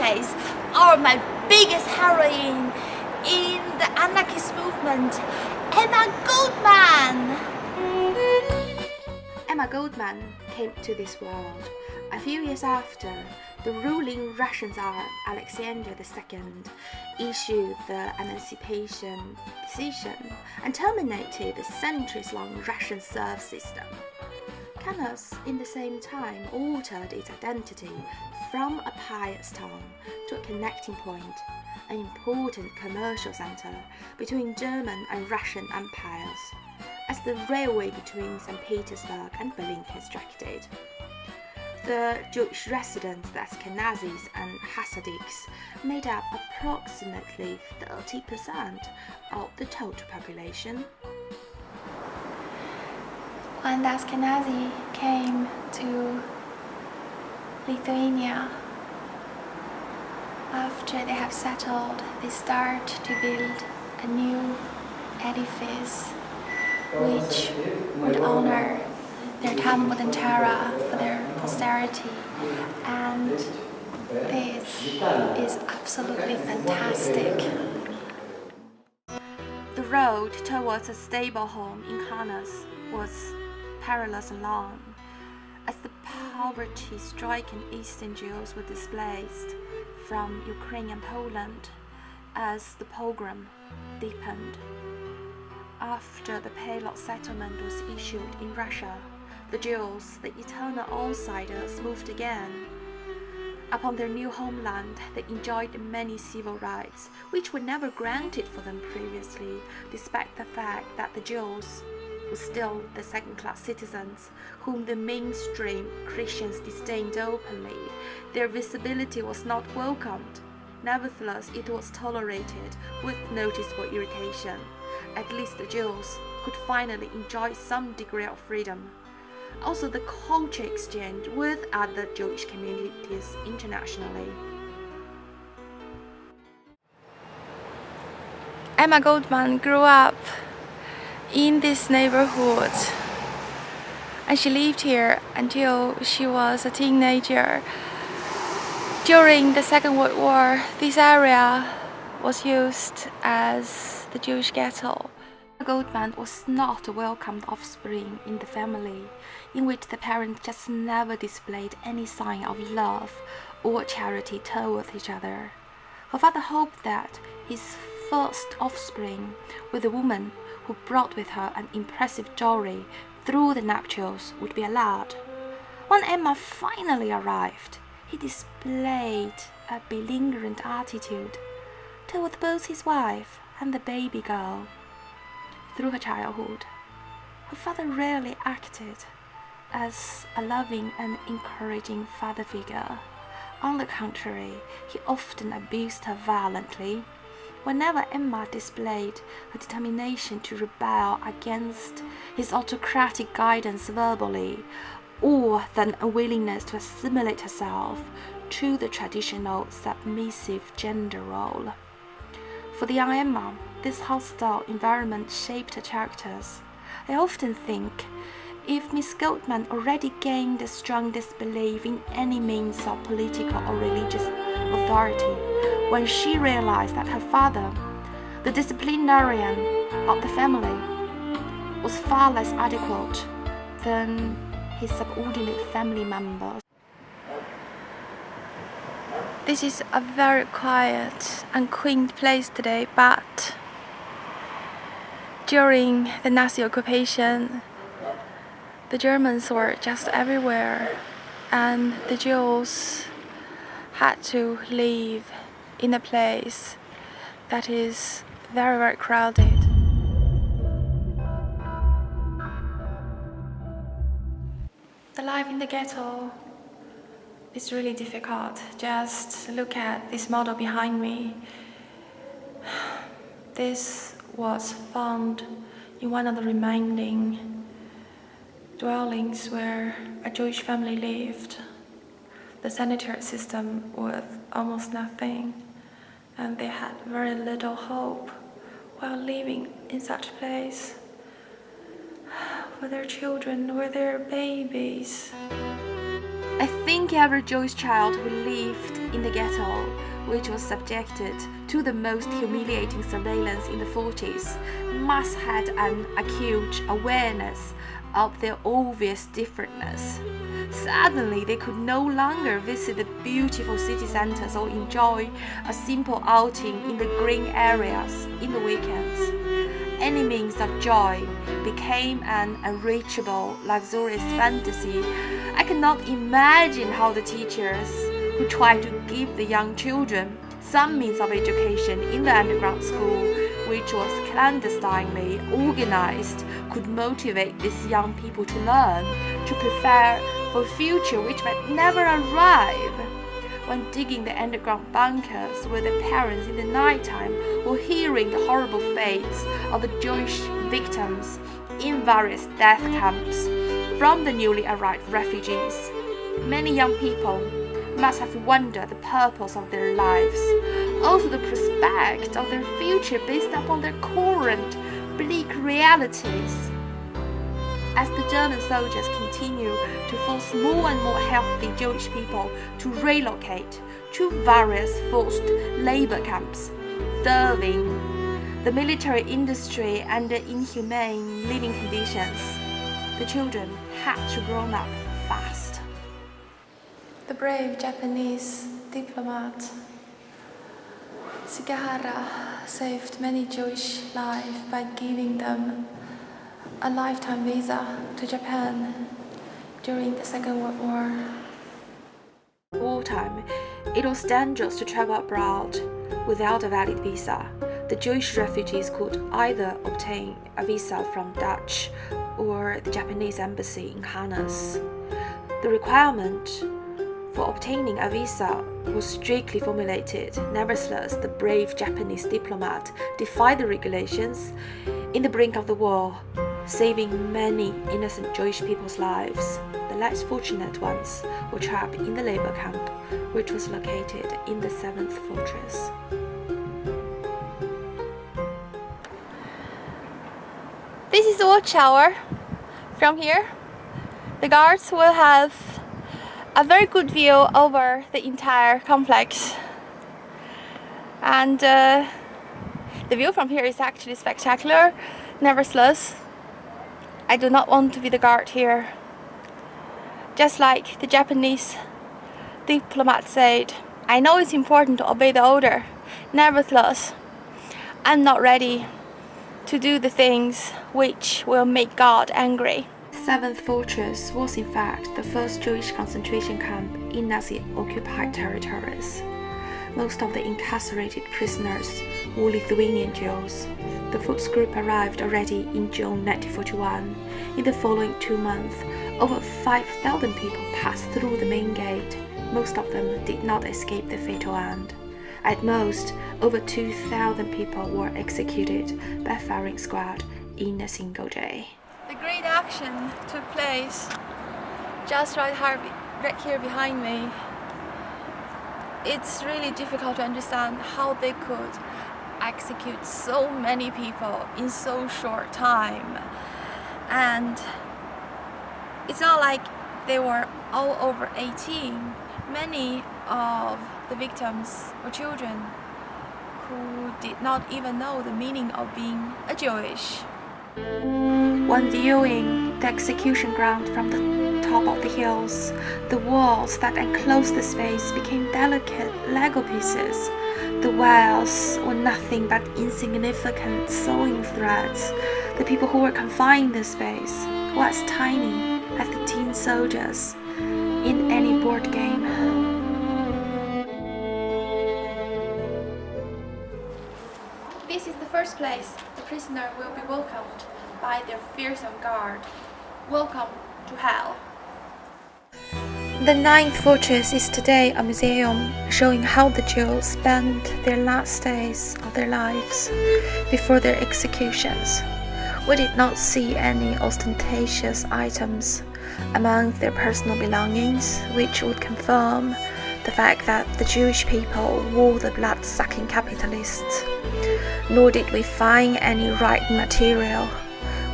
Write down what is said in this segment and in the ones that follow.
case, are my biggest heroine in the anarchist movement, Emma Goldman. Emma Goldman came to this world a few years after the ruling Russian Tsar Alexander II issued the emancipation decision and terminated the centuries-long Russian serf system. Kaunas, in the same time, altered its identity from a pious town to a connecting point, an important commercial center between German and Russian empires, as the railway between St. Petersburg and Berlin constructed. The Jewish residents, the Ashkenazis and Hasidics, made up approximately 30% of the total population. When the Ashkenazi came to Lithuania, after they have settled, they start to build a new edifice which would honor their Talmud and Torah for their posterity, and this is absolutely fantastic. The road towards a stable home in Kaunas was perilous and long, as the poverty-stricken Eastern Jews were displaced from Ukraine and Poland as the pogrom deepened. After the Pale settlement was issued in Russia, the Jews, the eternal outsiders, moved again. Upon their new homeland, they enjoyed many civil rights, which were never granted for them previously, despite the fact that the Jews were still the second-class citizens, whom the mainstream Christians disdained openly. Their visibility was not welcomed. Nevertheless, it was tolerated with noticeable irritation. At least the Jews could finally enjoy some degree of freedom. Also, the culture exchange with other Jewish communities internationally. Emma Goldman grew up in this neighborhood, and she lived here until she was a teenager. During the Second World War, this area was used as the Jewish ghetto. Goldman was not a welcomed offspring in the family, in which the parents just never displayed any sign of love or charity towards each other. Her father hoped that his first offspring, with a woman who brought with her an impressive dowry through the nuptials, would be a lad. When Emma finally arrived, he displayed a belligerent attitude toward both his wife and the baby girl. Through her childhood, her father rarely acted as a loving and encouraging father figure. On the contrary, he often abused her violently. Whenever Emma displayed her determination to rebel against his autocratic guidance verbally, or then a willingness to assimilate herself to the traditional submissive gender role. For the young Emma, this hostile environment shaped her characters. I often think, if Miss Goldman already gained a strong disbelief in any means of political or religious authority, when she realized that her father, the disciplinarian of the family, was far less adequate than his subordinate family members. This is a very quiet and quaint place today, but during the Nazi occupation, the Germans were just everywhere, and the Jews had to live in a place that is very, very crowded. The life in the ghetto is really difficult. Just look at this model behind me. This was found in one of the remaining dwellings where a Jewish family lived. The sanitary system was almost nothing, and they had very little hope while living in such a place with their children, with their babies. I think every Jewish child who lived in the ghetto, which was subjected to the most humiliating surveillance in the 40s, must have an acute awareness of their obvious differentness. Suddenly, they could no longer visit the beautiful city centers or enjoy a simple outing in the green areas in the weekends. Any means of joy became an unreachable, luxurious fantasy. I cannot imagine how the teachers who tried to give the young children some means of education in the underground school, which was clandestinely organized, could motivate these young people to learn, to prepare for a future which might never arrive. When digging the underground bunkers with their parents in the nighttime, or hearing the horrible fates of the Jewish victims in various death camps from the newly arrived refugees, many young people must have wondered the purpose of their lives, also the prospect of their future based upon their current bleak realities. As the German soldiers continue to force more and more healthy Jewish people to relocate to various forced labor camps, serving the military industry under inhumane living conditions, the children had to grow up fast. The brave Japanese diplomat Sugihara saved many Jewish lives by giving them a lifetime visa to Japan during the Second World War. Wartime, it was dangerous to travel abroad without a valid visa. The Jewish refugees could either obtain a visa from Dutch or the Japanese embassy in Kaunas. The requirement for obtaining a visa was strictly formulated. Nevertheless, the brave Japanese diplomat defied the regulations in the brink of the war, saving many innocent Jewish people's lives. The less fortunate ones were trapped in the labor camp, which was located in the 7th fortress. This is the watchtower. From here, the guards will have a very good view over the entire complex. And the view from here is actually spectacular. Nevertheless, I do not want to be the guard here. Just like the Japanese diplomat said, I know it's important to obey the order. Nevertheless, I'm not ready to do the things which will make God angry. 7th Fortress was in fact the first Jewish concentration camp in Nazi-occupied territories. Most of the incarcerated prisoners were Lithuanian Jews. The first group arrived already in June 1941. In the following 2 months, over 5,000 people passed through the main gate. Most of them did not escape the fatal end. At most, over 2,000 people were executed by firing squad in a single day. The great action took place just right here behind me. It's really difficult to understand how they could execute so many people in so short time. And it's not like they were all over 18. Many of the victims were children who did not even know the meaning of being a Jewish. When viewing the execution ground from the top of the hills, the walls that enclosed the space became delicate Lego pieces. The walls were nothing but insignificant sewing threads. The people who were confined in the space were as tiny as the tin soldiers in any board game. This is the first place the prisoner will be welcomed by their fearsome guard. Welcome to hell. The 9th Fortress is today a museum showing how the Jews spent their last days of their lives before their executions. We did not see any ostentatious items among their personal belongings, which would confirm the fact that the Jewish people were the blood-sucking capitalists. Nor did we find any writing material,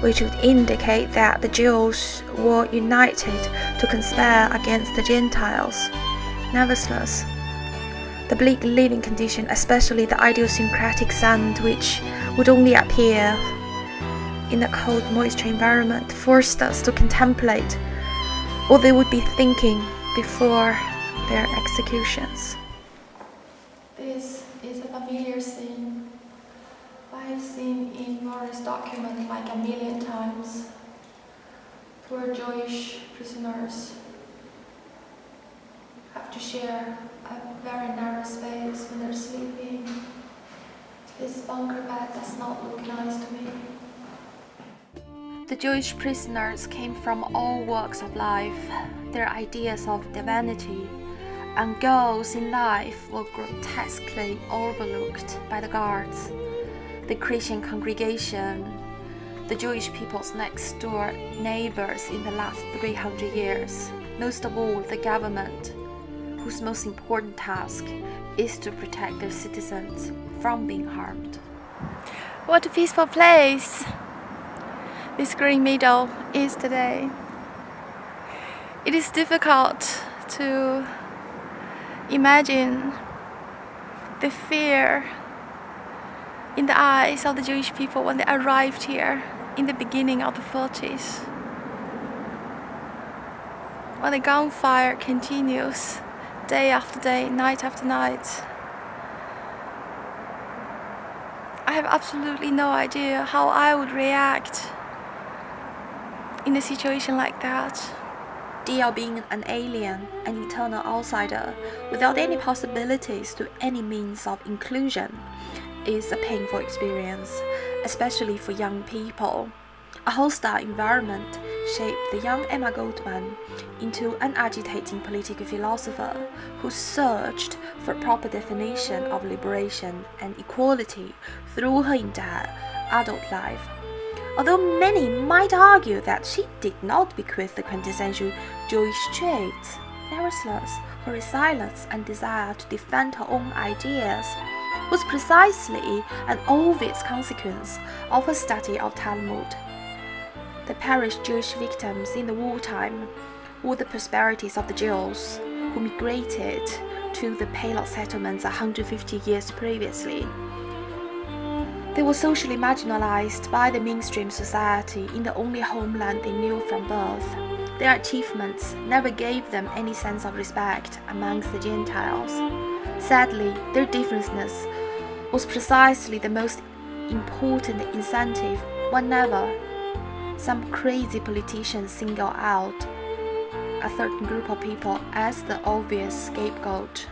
which would indicate that the Jews were united to conspire against the Gentiles. Nevertheless, the bleak living condition, especially the idiosyncratic scent which would only appear in a cold, moisture environment, forced us to contemplate what they would be thinking before their executions. This is a familiar scene. I have seen in various documents like a million times, where Jewish prisoners have to share a very narrow space when they're sleeping. This bunker bed does not look nice to me. The Jewish prisoners came from all walks of life. Their ideas of divinity and goals in life were grotesquely overlooked by the guards, the Christian congregation, the Jewish people's next door neighbors in the last 300 years, most of all the government, whose most important task is to protect their citizens from being harmed. What a peaceful place this green meadow is today. It is difficult to imagine the fear in the eyes of the Jewish people when they arrived here in the beginning of the 40s. When the gunfire continues day after day, night after night, I have absolutely no idea how I would react in a situation like that. DL being an alien, an eternal outsider, without any possibilities to any means of inclusion, is a painful experience, especially for young people. A hostile environment shaped the young Emma Goldman into an agitating political philosopher who searched for a proper definition of liberation and equality through her entire adult life. Although many might argue that she did not bequeath the quintessential Jewish traits, nevertheless, her resilience and desire to defend her own ideas was precisely an obvious consequence of her study of Talmud. The perished Jewish victims in the wartime were the prosperities of the Jews who migrated to the Palestine settlements 150 years previously. They were socially marginalized by the mainstream society in the only homeland they knew from birth. Their achievements never gave them any sense of respect amongst the Gentiles. Sadly, their differenceness was precisely the most important incentive whenever some crazy politicians single out a certain group of people as the obvious scapegoat.